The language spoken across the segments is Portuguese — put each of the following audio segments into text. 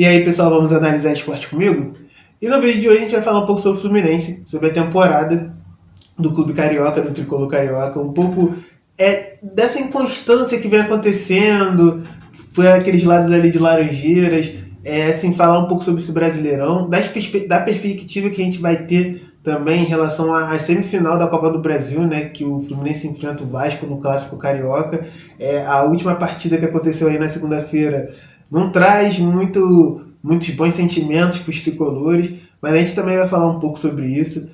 E aí, pessoal, vamos analisar esporte comigo? E no vídeo de hoje a gente vai falar um pouco sobre o Fluminense, sobre a temporada do Clube Carioca, do Tricolor Carioca, um pouco dessa inconstância que vem acontecendo, foi aqueles lados ali de Laranjeiras, assim, falar um pouco sobre esse Brasileirão, da perspectiva que a gente vai ter também em relação à semifinal da Copa do Brasil, né, que o Fluminense enfrenta o Vasco no Clássico Carioca. A última partida que aconteceu aí na segunda-feira não traz muitos bons sentimentos para os tricolores, mas a gente também vai falar um pouco sobre isso.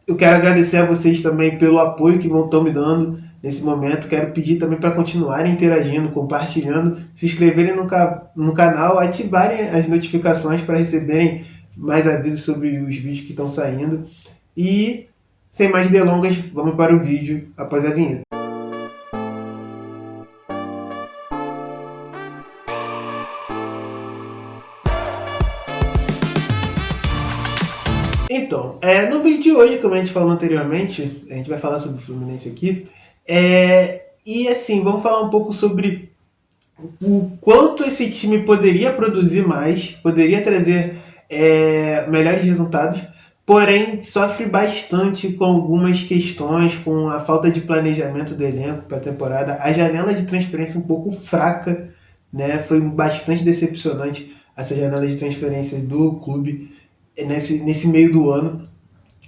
Eu quero agradecer a vocês também pelo apoio que estão me dando nesse momento. Quero pedir também para continuarem interagindo, compartilhando, se inscreverem no canal, ativarem as notificações para receberem mais avisos sobre os vídeos que estão saindo. E, sem mais delongas, vamos para o vídeo após a vinheta. Então, no vídeo de hoje, como a gente falou anteriormente, a gente vai falar sobre o Fluminense aqui. E assim, vamos falar um pouco sobre o quanto esse time poderia produzir mais, poderia trazer melhores resultados, porém sofre bastante com algumas questões, com a falta de planejamento do elenco para a temporada, a janela de transferência um pouco fraca, né? Foi bastante decepcionante essa janela de transferência do clube nesse meio do ano.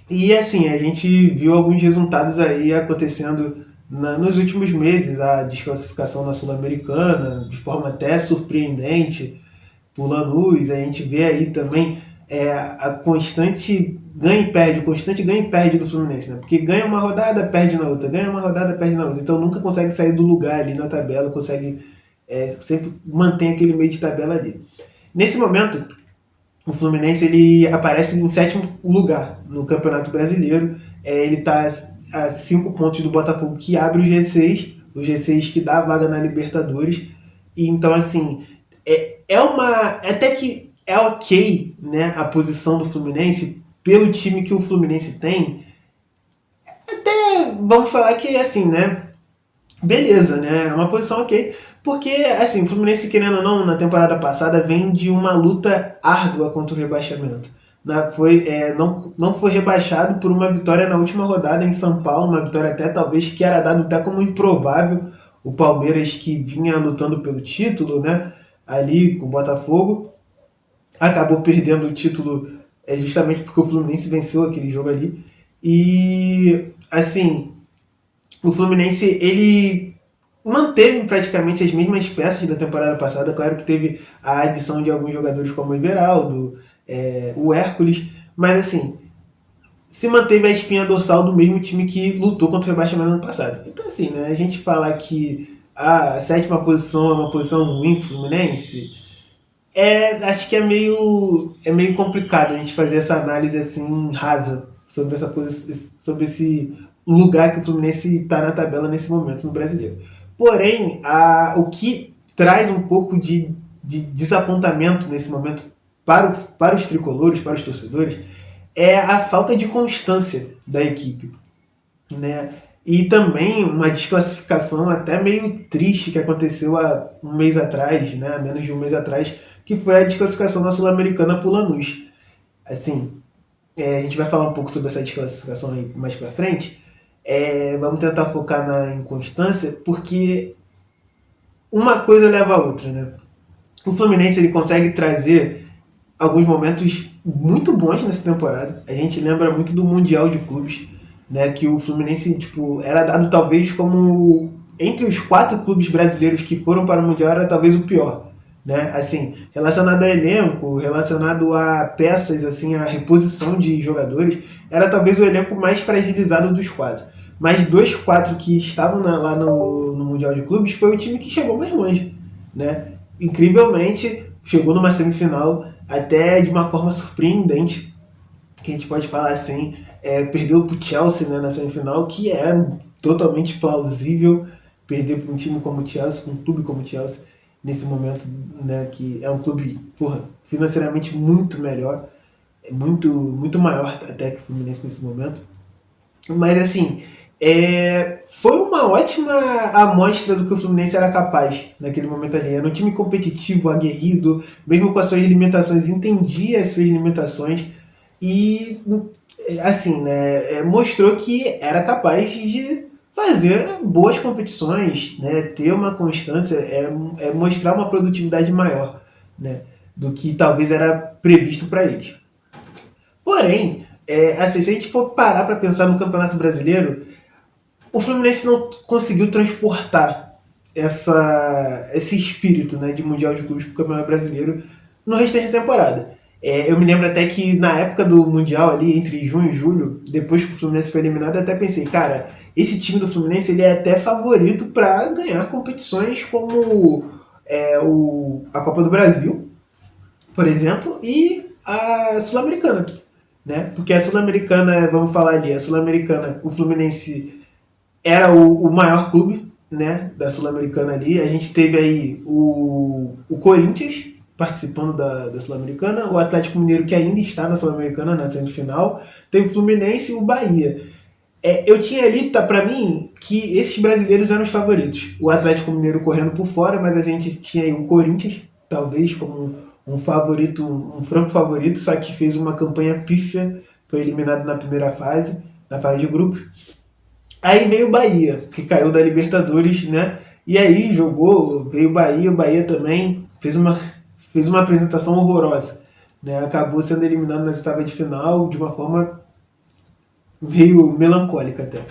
E assim, a gente viu alguns resultados aí acontecendo nos últimos meses, a desclassificação na Sul-Americana, de forma até surpreendente, por Lanús. A gente vê aí também a constante ganha e perde do Fluminense, né? Porque ganha uma rodada, perde na outra, ganha uma rodada, perde na outra. Então nunca consegue sair do lugar ali na tabela, consegue sempre mantém aquele meio de tabela ali. Nesse momento, o Fluminense ele aparece em sétimo lugar no Campeonato Brasileiro. Ele está a 5 pontos do Botafogo, que abre o G6 que dá a vaga na Libertadores. E então, assim, até que é ok, né, a posição do Fluminense, pelo time que o Fluminense tem. Até vamos falar que, assim, né, beleza, né? É uma posição ok. Porque, assim, o Fluminense, querendo ou não, na temporada passada vem de uma luta árdua contra o rebaixamento. Não foi rebaixado por uma vitória na última rodada em São Paulo, uma vitória até talvez que era dado até como improvável. O Palmeiras, que vinha lutando pelo título, né? Ali com o Botafogo, acabou perdendo o título justamente porque o Fluminense venceu aquele jogo ali. E, assim, o Fluminense, ele manteve praticamente as mesmas peças da temporada passada. Claro que teve a adição de alguns jogadores como o Everaldo, o Hércules, mas assim, se manteve a espinha dorsal do mesmo time que lutou contra o rebaixamento no ano passado. Então assim, né, a gente falar que a sétima posição é uma posição ruim pro Fluminense, acho que é meio complicado a gente fazer essa análise assim rasa sobre esse lugar que o Fluminense está na tabela nesse momento no Brasileiro. Porém, o que traz um pouco de desapontamento nesse momento para os tricolores, para os torcedores, é a falta de constância da equipe, né? E também uma desclassificação até meio triste que aconteceu há um mês atrás, né? Há menos de um mês atrás, que foi a desclassificação da Sul-Americana por Lanús. Assim, a gente vai falar um pouco sobre essa desclassificação aí mais pra frente. Vamos tentar focar na inconstância, porque uma coisa leva a outra, né? O Fluminense ele consegue trazer alguns momentos muito bons nessa temporada. A gente lembra muito do Mundial de Clubes, né? Que o Fluminense era dado talvez como entre os 4 clubes brasileiros que foram para o Mundial era talvez o pior, né? Assim, relacionado a elenco, relacionado a peças, assim, a reposição de jogadores, era talvez o elenco mais fragilizado dos 4. Mas dos 4 que estavam lá no Mundial de Clubes foi o time que chegou mais longe, né? Incrivelmente chegou numa semifinal até de uma forma surpreendente, que a gente pode falar assim, perdeu para o Chelsea, né, na semifinal, que é totalmente plausível perder para um time como o Chelsea, para um clube como o Chelsea, nesse momento, né, que é um clube, financeiramente muito melhor, muito maior até que o Fluminense nesse momento. Mas assim, Foi uma ótima amostra do que o Fluminense era capaz naquele momento ali. Era um time competitivo, aguerrido, mesmo com as suas limitações, entendia as suas limitações e, assim, né, mostrou que era capaz de fazer boas competições, né, ter uma constância, mostrar uma produtividade maior, né, do que talvez era previsto para eles. Porém, assim, se a gente for parar para pensar no Campeonato Brasileiro, o Fluminense não conseguiu transportar esse espírito, né, de Mundial de Clubes para o Campeonato Brasileiro no restante da temporada. Eu me lembro até que na época do Mundial, ali entre junho e julho, depois que o Fluminense foi eliminado, eu até pensei, cara, esse time do Fluminense ele é até favorito para ganhar competições como a Copa do Brasil, por exemplo, e a Sul-Americana. Né? Porque a Sul-Americana, vamos falar ali, a Sul-Americana, o Fluminense era o maior clube, né, da Sul-Americana ali. A gente teve aí o Corinthians participando da Sul-Americana, o Atlético Mineiro que ainda está na Sul-Americana na semifinal, teve o Fluminense e o Bahia. Eu tinha ali, tá, pra mim, que esses brasileiros eram os favoritos. O Atlético Mineiro correndo por fora, mas a gente tinha aí o Corinthians, talvez como um favorito, um franco favorito, só que fez uma campanha pífia, foi eliminado na primeira fase, na fase de grupos. Aí veio o Bahia, que caiu da Libertadores, né? E aí veio o Bahia também fez uma apresentação horrorosa, né? Acabou sendo eliminado na oitava de final de uma forma meio melancólica até.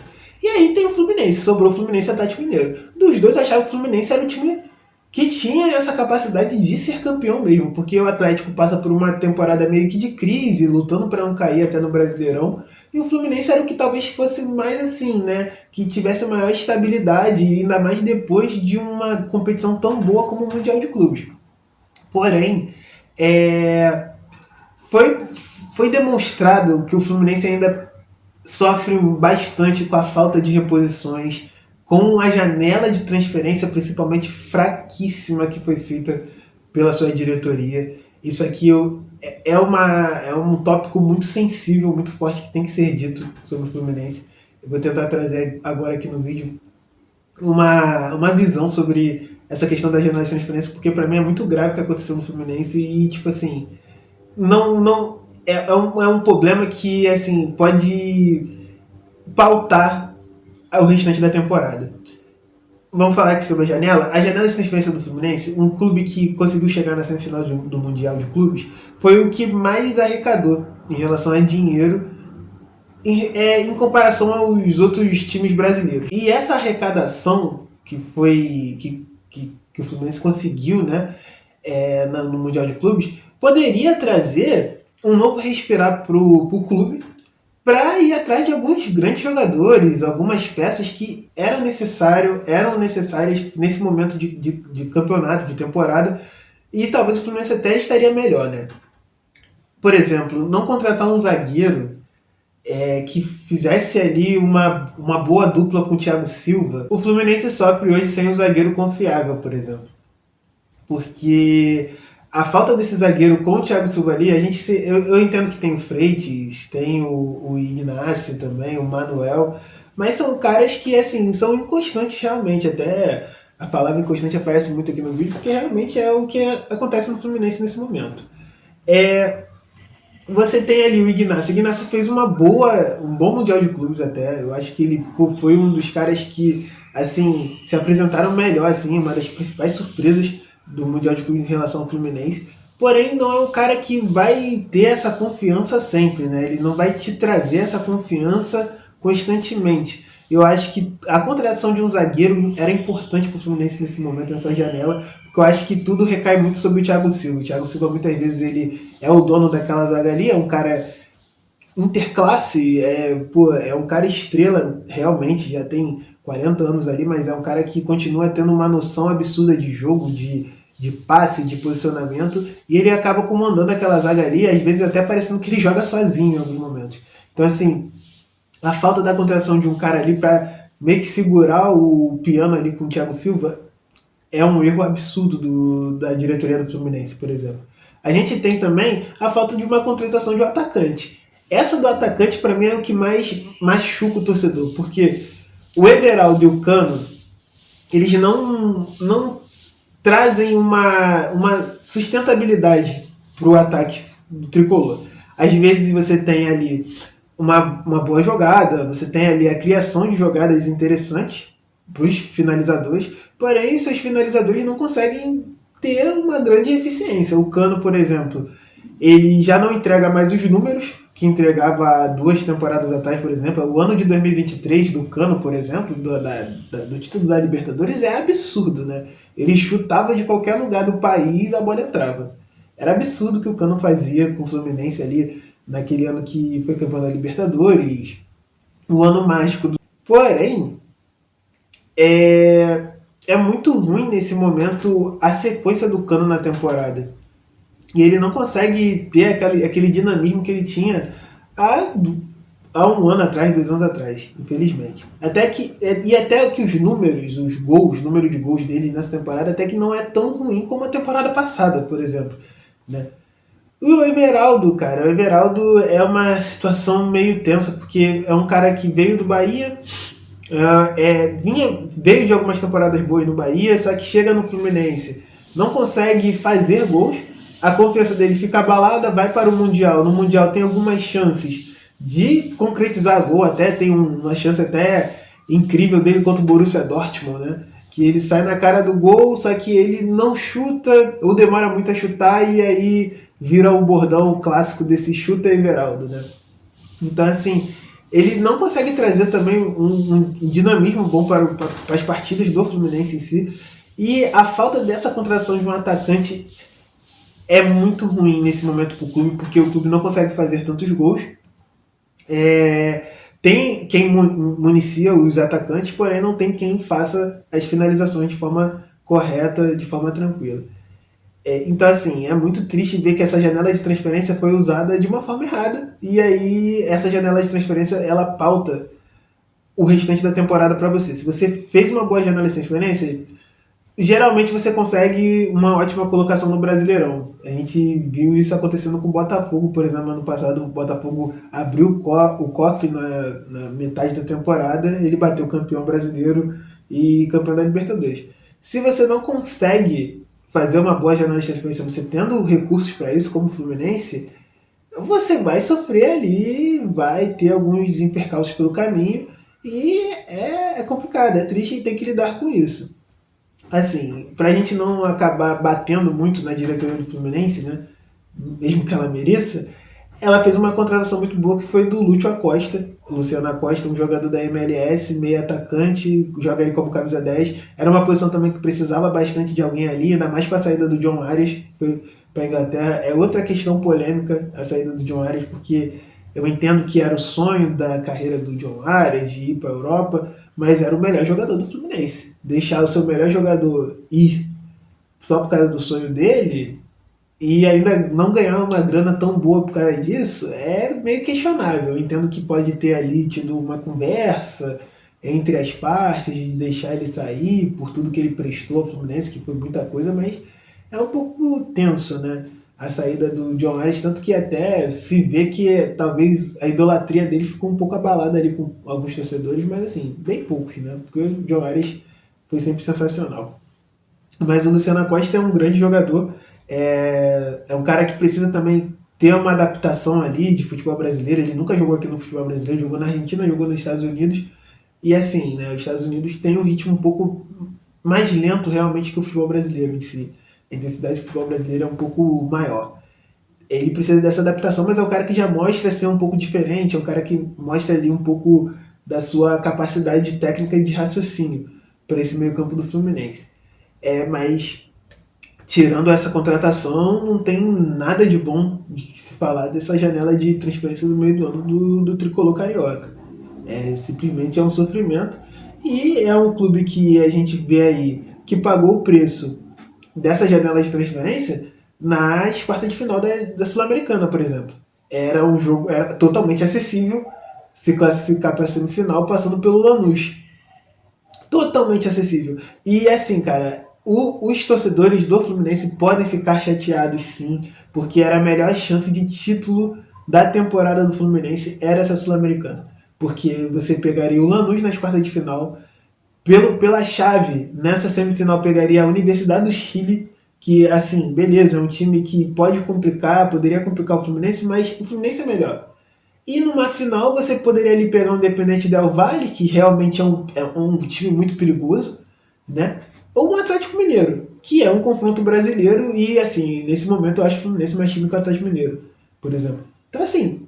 E aí tem o Fluminense, sobrou o Fluminense e o Atlético Mineiro. Dos dois eu achava que o Fluminense era um time que tinha essa capacidade de ser campeão mesmo, porque o Atlético passa por uma temporada meio que de crise, lutando para não cair até no Brasileirão, e o Fluminense era o que talvez fosse mais assim, né, que tivesse maior estabilidade, ainda mais depois de uma competição tão boa como o Mundial de Clubes. Porém, foi, foi demonstrado que o Fluminense ainda sofre bastante com a falta de reposições, com a janela de transferência principalmente fraquíssima que foi feita pela sua diretoria. Isso aqui é um tópico muito sensível, muito forte que tem que ser dito sobre o Fluminense. Eu vou tentar trazer agora aqui no vídeo uma visão sobre essa questão da janela de transferência, porque para mim é muito grave o que aconteceu no Fluminense e, tipo assim, não é um problema que assim pode pautar o restante da temporada. Vamos falar aqui sobre a janela. A janela de transferência do Fluminense, um clube que conseguiu chegar na semifinal do Mundial de Clubes, foi o que mais arrecadou em relação a dinheiro em comparação aos outros times brasileiros. E essa arrecadação que o Fluminense conseguiu, né, no Mundial de Clubes, poderia trazer um novo respirar para o clube, para ir atrás de alguns grandes jogadores, algumas peças que eram necessárias nesse momento de campeonato, de temporada, e talvez o Fluminense até estaria melhor, né? Por exemplo, não contratar um zagueiro que fizesse ali uma boa dupla com o Thiago Silva. O Fluminense sofre hoje sem um zagueiro confiável, por exemplo. Porque a falta desse zagueiro com o Thiago Silva ali, eu entendo que tem o Freitas, tem o Ignacio também, o Manuel, mas são caras que assim são inconstantes realmente. Até a palavra inconstante aparece muito aqui no vídeo, porque realmente é o que acontece no Fluminense nesse momento. Você tem ali o Ignacio. O Ignacio fez um bom Mundial de Clubes até. Eu acho que ele foi um dos caras que assim se apresentaram melhor, assim, uma das principais surpresas do Mundial de Clubes em relação ao Fluminense. Porém, não é um cara que vai ter essa confiança sempre, né? Ele não vai te trazer essa confiança constantemente. Eu acho que a contratação de um zagueiro era importante para o Fluminense nesse momento, nessa janela, porque eu acho que tudo recai muito sobre o Thiago Silva. O Thiago Silva, muitas vezes, ele é o dono daquela zaga ali, é um cara interclasse, é um cara estrela, realmente, já tem 40 anos ali, mas é um cara que continua tendo uma noção absurda de jogo, de passe, de posicionamento, e ele acaba comandando aquela zaga ali, às vezes até parecendo que ele joga sozinho em alguns momentos. Então, assim, a falta da contratação de um cara ali para meio que segurar o piano ali com o Thiago Silva é um erro absurdo da diretoria do Fluminense, por exemplo. A gente tem também a falta de uma contratação de um atacante. Essa do atacante, para mim, é o que mais machuca o torcedor, porque o Everaldo e o Cano, eles não trazem uma sustentabilidade para o ataque do tricolor. Às vezes você tem ali uma boa jogada, você tem ali a criação de jogadas interessantes para os finalizadores, porém os seus finalizadores não conseguem ter uma grande eficiência. O Cano, por exemplo, ele já não entrega mais os números que entregava há 2 temporadas atrás, por exemplo. O ano de 2023 do Cano, por exemplo, do título da Libertadores, é absurdo, né? Ele chutava de qualquer lugar do país, a bola entrava. Era absurdo o que o Cano fazia com o Fluminense ali, naquele ano que foi campeão da Libertadores, o ano mágico do... Porém, é muito ruim nesse momento a sequência do Cano na temporada. E ele não consegue ter aquele dinamismo que ele tinha há, há um ano atrás, 2 anos atrás, infelizmente. Até que os números, os gols, o número de gols dele nessa temporada, até que não é tão ruim como a temporada passada, por exemplo. Né? E o Everaldo, cara, o Everaldo é uma situação meio tensa, porque é um cara que veio do Bahia, veio de algumas temporadas boas no Bahia, só que chega no Fluminense, não consegue fazer gols, a confiança dele fica abalada, vai para o Mundial. No Mundial tem algumas chances de concretizar gol, até tem uma chance até incrível dele contra o Borussia Dortmund, né? Que ele sai na cara do gol, só que ele não chuta, ou demora muito a chutar, e aí vira o bordão clássico desse chuta Everaldo, né? Então, assim, ele não consegue trazer também um dinamismo bom para as partidas do Fluminense em si, e a falta dessa contratação de um atacante é muito ruim nesse momento para o clube, porque o clube não consegue fazer tantos gols. Tem quem municia os atacantes, porém não tem quem faça as finalizações de forma correta, de forma tranquila. Então, assim, é muito triste ver que essa janela de transferência foi usada de uma forma errada, e aí essa janela de transferência, ela pauta o restante da temporada para você. Se você fez uma boa janela de transferência, geralmente você consegue uma ótima colocação no Brasileirão. A gente viu isso acontecendo com o Botafogo, por exemplo, ano passado o Botafogo abriu o cofre na metade da temporada, ele bateu campeão brasileiro e campeão da Libertadores. Se você não consegue fazer uma boa janela de transferência, você tendo recursos para isso, como o Fluminense, você vai sofrer ali, vai ter alguns impercalços pelo caminho, e é complicado, é triste e tem que lidar com isso. Assim, pra gente não acabar batendo muito na diretoria do Fluminense, né? Mesmo que ela mereça, ela fez uma contratação muito boa que foi do Lúcio Acosta. Luciano Acosta, um jogador da MLS, meio atacante, joga ele como camisa 10. Era uma posição também que precisava bastante de alguém ali, ainda mais com a saída do John Arias, foi para a Inglaterra. É outra questão polêmica a saída do John Arias, porque eu entendo que era o sonho da carreira do John Arias de ir para a Europa, mas era o melhor jogador do Fluminense. Deixar o seu melhor jogador ir só por causa do sonho dele e ainda não ganhar uma grana tão boa por causa disso é meio questionável. Eu entendo que pode ter ali tido uma conversa entre as partes de deixar ele sair por tudo que ele prestou ao Fluminense, que foi muita coisa, mas é um pouco tenso, né? A saída do John Arias, tanto que até se vê que talvez a idolatria dele ficou um pouco abalada ali com alguns torcedores, mas assim, bem poucos, né? Porque o John Arias foi sempre sensacional. Mas o Luciano Acosta é um grande jogador, é um cara que precisa também ter uma adaptação ali de futebol brasileiro. Ele nunca jogou aqui no futebol brasileiro, jogou na Argentina, jogou nos Estados Unidos, e assim, né, os Estados Unidos tem um ritmo um pouco mais lento realmente que o futebol brasileiro em si. A intensidade do futebol brasileiro é um pouco maior. Ele precisa dessa adaptação, mas é um cara que já mostra ser um pouco diferente, é um cara que mostra ali um pouco da sua capacidade técnica e de raciocínio para esse meio campo do Fluminense. Mas tirando essa contratação, não tem nada de bom de se falar dessa janela de transferência do meio do ano do tricolor carioca. Simplesmente é um sofrimento, e é um clube que a gente vê aí que pagou o preço dessa janela de transferência nas quartas de final da Sul-Americana, por exemplo. Era um jogo, era totalmente acessível se classificar para a semifinal passando pelo Lanús. Totalmente acessível. E assim, cara, os torcedores do Fluminense podem ficar chateados sim, porque era a melhor chance de título da temporada do Fluminense, era essa Sul-Americana. porque você pegaria o Lanús nas quartas de final, pela chave, nessa semifinal pegaria a Universidade do Chile, que, assim, beleza, é um time que pode complicar, poderia complicar o Fluminense, mas o Fluminense é melhor. E numa final você poderia ali pegar um Independente Del Valle, que realmente é um time muito perigoso, né? Ou um Atlético Mineiro, que é um confronto brasileiro e, assim, nesse momento eu acho o Fluminense mais time que o Atlético Mineiro, por exemplo. Então, assim,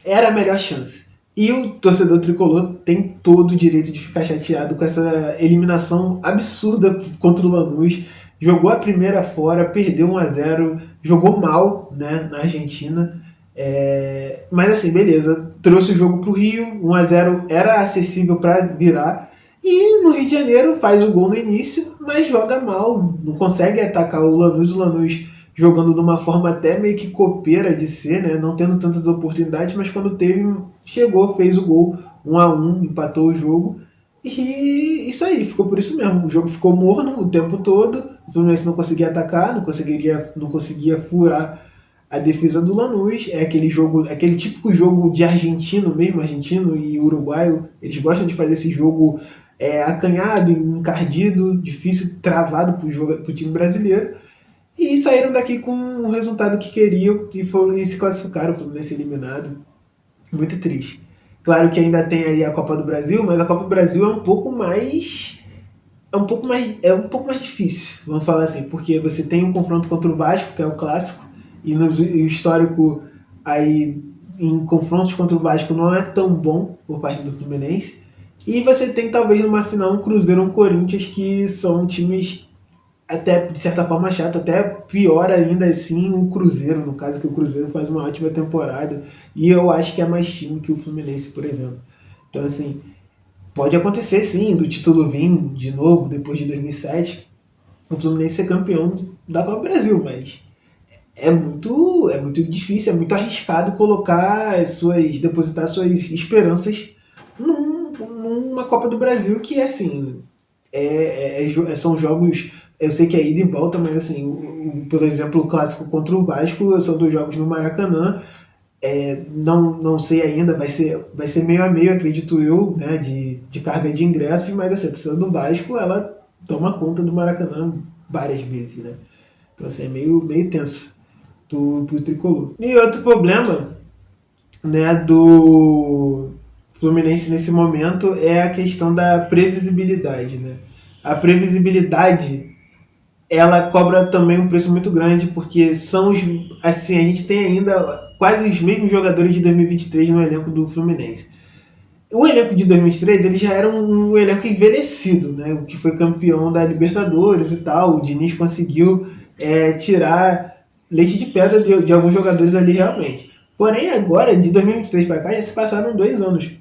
era a melhor chance. E o torcedor tricolor tem todo o direito de ficar chateado com essa eliminação absurda contra o Lanús. Jogou a primeira fora, perdeu 1-0, jogou mal, né, na Argentina. Mas assim, beleza, trouxe o jogo para o Rio, 1-0 era acessível para virar. E no Rio de Janeiro faz o gol no início, mas joga mal, não consegue atacar o Lanús jogando de uma forma até meio que copeira de ser, né? Não tendo tantas oportunidades, mas quando teve, chegou, fez o gol, 1-1, empatou o jogo. E isso aí, ficou por isso mesmo. O jogo ficou morno o tempo todo, o Fluminense não conseguia atacar, não conseguia furar a defesa do Lanús. É aquele jogo, aquele típico jogo de argentino mesmo, argentino e uruguaio. Eles gostam de fazer esse jogo acanhado, encardido, difícil, travado para o time brasileiro. E saíram daqui com o resultado que queriam e se classificaram, o Fluminense eliminado. Muito triste. Claro que ainda tem aí a Copa do Brasil, mas a Copa do Brasil é um pouco mais. É um pouco mais difícil, vamos falar assim, porque você tem um confronto contra o Vasco, que é o clássico, e no histórico aí em confrontos contra o Vasco não é tão bom por parte do Fluminense. E você tem talvez numa final um Cruzeiro ou um Corinthians, que são times até de certa forma chato, até pior ainda assim o Cruzeiro, no caso que o Cruzeiro faz uma ótima temporada e eu acho que é mais time que o Fluminense, por exemplo. Então assim, pode acontecer sim do título vir de novo depois de 2007, o Fluminense ser campeão da Copa do Brasil, mas é muito difícil, é muito arriscado depositar suas esperanças numa Copa do Brasil que assim são jogos. Eu sei que é ida e volta, mas assim, por exemplo, o clássico contra o Vasco são 2 jogos no Maracanã. Não sei ainda, vai ser meio a meio, acredito eu, né, de carga de ingressos, mas assim, a torcida do Vasco ela toma conta do Maracanã várias vezes, né? Então assim, é meio tenso pro tricolor. E outro problema, né, do Fluminense nesse momento é a questão da previsibilidade, né? A previsibilidade ela cobra também um preço muito grande, porque assim, a gente tem ainda quase os mesmos jogadores de 2023 no elenco do Fluminense. O elenco de 2023 ele já era um elenco envelhecido, né? O que foi campeão da Libertadores e tal. O Diniz conseguiu tirar leite de pedra de alguns jogadores ali realmente. Porém, agora, de 2023 para cá, já se passaram 2 anos.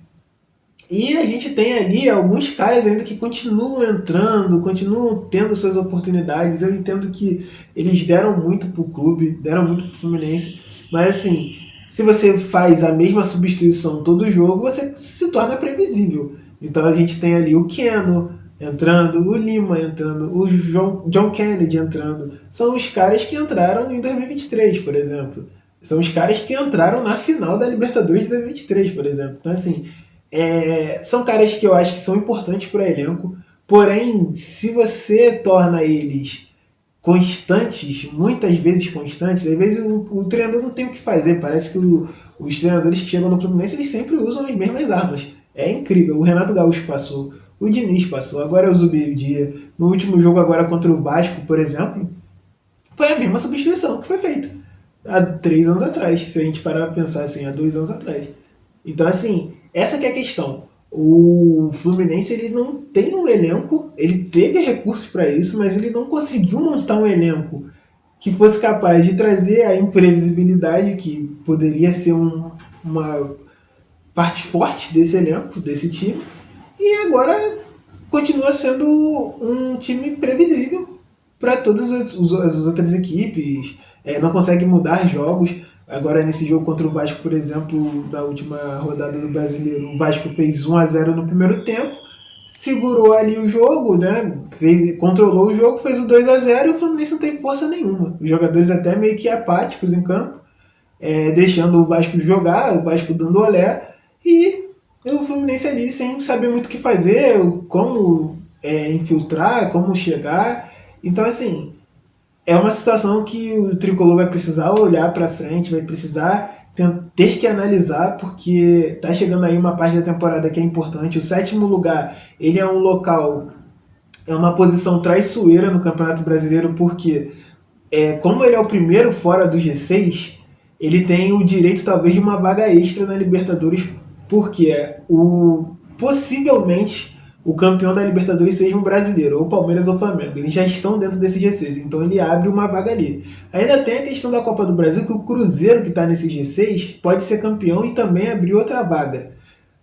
E a gente tem ali alguns caras ainda que continuam entrando, continuam tendo suas oportunidades. Eu entendo que eles deram muito pro clube, deram muito pro Fluminense, mas assim, se você faz a mesma substituição todo jogo, você se torna previsível. Então a gente tem ali o Keno entrando, o Lima entrando, o John Kennedy entrando. São os caras que entraram em 2023, por exemplo. São os caras que entraram na final da Libertadores de 2023, por exemplo. Então assim, são caras que eu acho que são importantes para o elenco, porém, se você torna eles constantes, muitas vezes constantes, às vezes o treinador não tem o que fazer. Parece que os treinadores que chegam no Fluminense eles sempre usam as mesmas armas. É incrível. O Renato Gaúcho passou, o Diniz passou, agora é o Zubeldia. No último jogo agora contra o Vasco, por exemplo, foi a mesma substituição que foi feita há 3 anos atrás, se a gente parar para pensar assim, há 2 anos atrás. Então, assim, essa que é a questão. O Fluminense ele não tem um elenco, ele teve recursos para isso, mas ele não conseguiu montar um elenco que fosse capaz de trazer a imprevisibilidade que poderia ser uma parte forte desse elenco, desse time, e agora continua sendo um time previsível para todas as outras equipes, não consegue mudar jogos. Agora, nesse jogo contra o Vasco, por exemplo, da última rodada do Brasileiro, o Vasco fez 1-0 no primeiro tempo, segurou ali o jogo, né? Controlou o jogo, fez o 2-0 e o Fluminense não tem força nenhuma. Os jogadores até meio que apáticos em campo, deixando o Vasco jogar, o Vasco dando olé, e o Fluminense ali sem saber muito o que fazer, como infiltrar, como chegar. Então, assim, é uma situação que o Tricolor vai precisar olhar para frente, vai precisar ter que analisar, porque tá chegando aí uma parte da temporada que é importante. O sétimo lugar, ele é um local, é uma posição traiçoeira no Campeonato Brasileiro, porque como ele é o primeiro fora do G6, ele tem o direito talvez de uma vaga extra na Libertadores, porque possivelmente o campeão da Libertadores seja um brasileiro, ou Palmeiras ou Flamengo. Eles já estão dentro desse G6, então ele abre uma vaga ali. Ainda tem a questão da Copa do Brasil, que o Cruzeiro, que está nesse G6, pode ser campeão e também abrir outra vaga.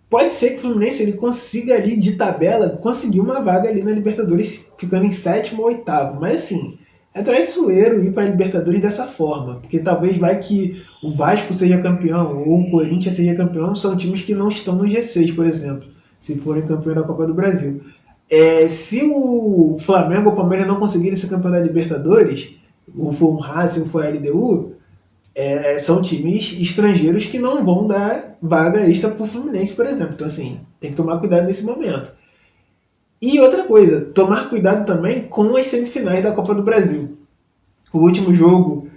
Pode ser que o Fluminense ele consiga ali de tabela conseguir uma vaga ali na Libertadores, ficando em sétimo ou oitavo. Mas assim, é traiçoeiro ir para a Libertadores dessa forma, porque talvez vai que o Vasco seja campeão ou o Corinthians seja campeão, são times que não estão no G6, por exemplo, se forem campeão da Copa do Brasil. Se o Flamengo ou o Palmeiras não conseguirem ser campeão da Libertadores, ou for um Racing ou for a LDU, são times estrangeiros que não vão dar vaga extra para o Fluminense, por exemplo. Então, assim, tem que tomar cuidado nesse momento. E outra coisa, tomar cuidado também com as semifinais da Copa do Brasil. O último jogo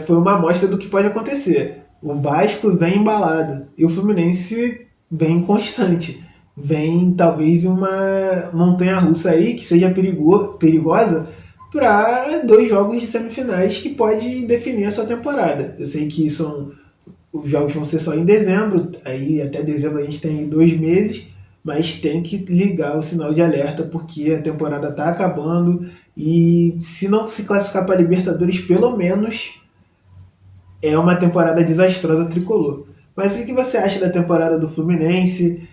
foi uma amostra do que pode acontecer. O Vasco vem embalado e o Fluminense vem constante. Vem talvez uma montanha-russa aí que seja perigosa para 2 jogos de semifinais que pode definir a sua temporada. Eu sei que os jogos vão ser só em dezembro, aí até dezembro a gente tem 2 meses, mas tem que ligar o sinal de alerta porque a temporada está acabando e se não se classificar para a Libertadores, pelo menos é uma temporada desastrosa tricolor. Mas o que você acha da temporada do Fluminense?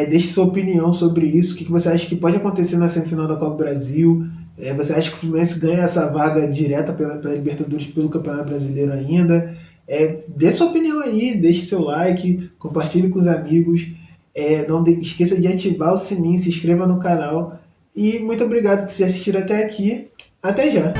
Deixe sua opinião sobre isso. O que você acha que pode acontecer na semifinal da Copa do Brasil? Você acha que o Fluminense ganha essa vaga direta para a Libertadores pelo Campeonato Brasileiro ainda? Dê sua opinião aí, deixe seu like, compartilhe com os amigos. Não esqueça de ativar o sininho, se inscreva no canal. E muito obrigado por assistir até aqui. Até já!